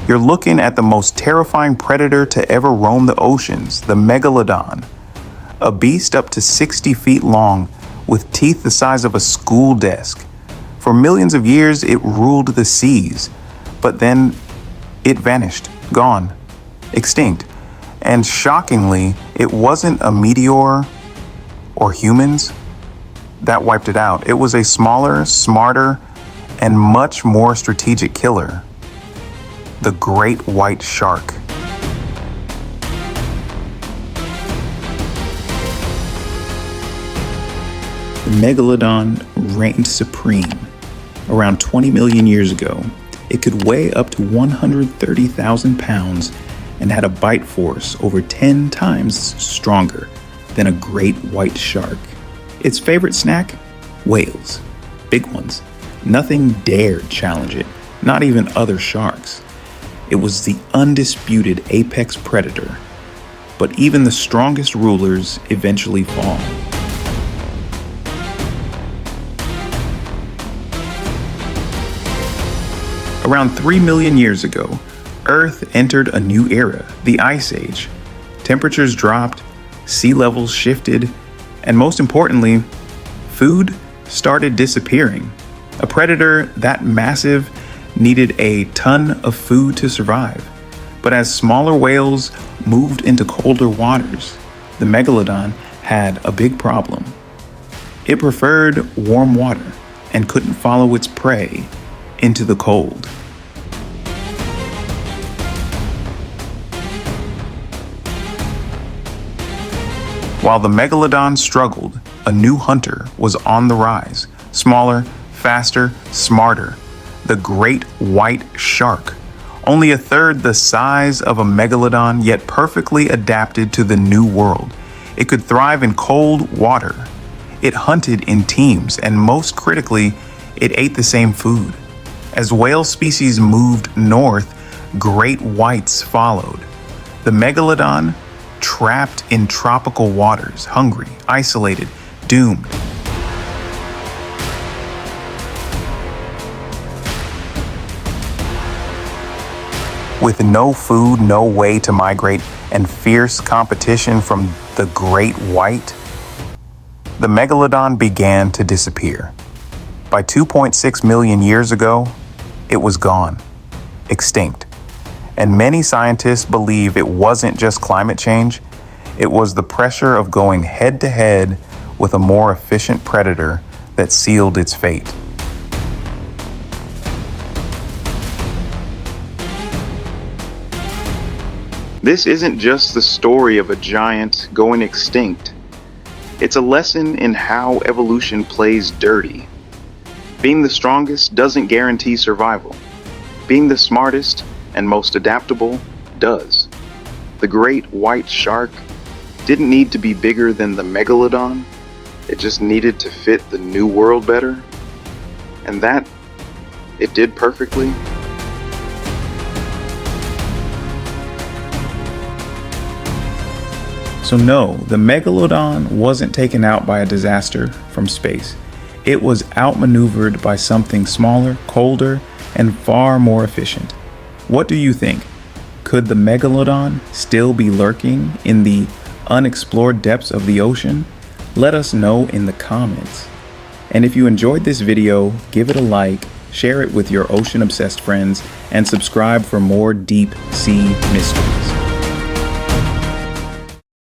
You're looking at the most terrifying predator to ever roam the oceans, the Megalodon. A beast up to 60 feet long with teeth the size of a school desk. For millions of years, it ruled the seas, but then it vanished, gone, extinct. And shockingly, it wasn't a meteor or humans that wiped it out. It was a smaller, smarter, and much more strategic killer. The great white shark. The Megalodon reigned supreme. Around 20 million years ago, it could weigh up to 130,000 pounds and had a bite force over 10 times stronger than a great white shark. Its favorite snack? Whales. Big ones. Nothing dared challenge it, not even other sharks. It was the undisputed apex predator. But even the strongest rulers eventually fall. Around 3 million years ago, Earth entered a new era, the Ice Age. Temperatures dropped, sea levels shifted, and most importantly, food started disappearing. A predator that massive needed a ton of food to survive. But as smaller whales moved into colder waters, the Megalodon had a big problem. It preferred warm water and couldn't follow its prey into the cold. While the Megalodon struggled, a new hunter was on the rise. Smaller, faster, smarter. The great white shark. Only a third the size of a Megalodon, yet perfectly adapted to the new world. It could thrive in cold water. It hunted in teams, and most critically, it ate the same food. As whale species moved north, great whites followed. The Megalodon, trapped in tropical waters, hungry, isolated, doomed. With no food, no way to migrate, and fierce competition from the great white, the Megalodon began to disappear. By 2.6 million years ago, it was gone, extinct. And many scientists believe it wasn't just climate change, it was the pressure of going head to head with a more efficient predator that sealed its fate. This isn't just the story of a giant going extinct. It's a lesson in how evolution plays dirty. Being the strongest doesn't guarantee survival. Being the smartest and most adaptable does. The great white shark didn't need to be bigger than the Megalodon. It just needed to fit the new world better. And that, it did perfectly. So no, the Megalodon wasn't taken out by a disaster from space. It was outmaneuvered by something smaller, colder, and far more efficient. What do you think? Could the Megalodon still be lurking in the unexplored depths of the ocean? Let us know in the comments. And if you enjoyed this video, give it a like, share it with your ocean-obsessed friends, and subscribe for more deep sea mysteries.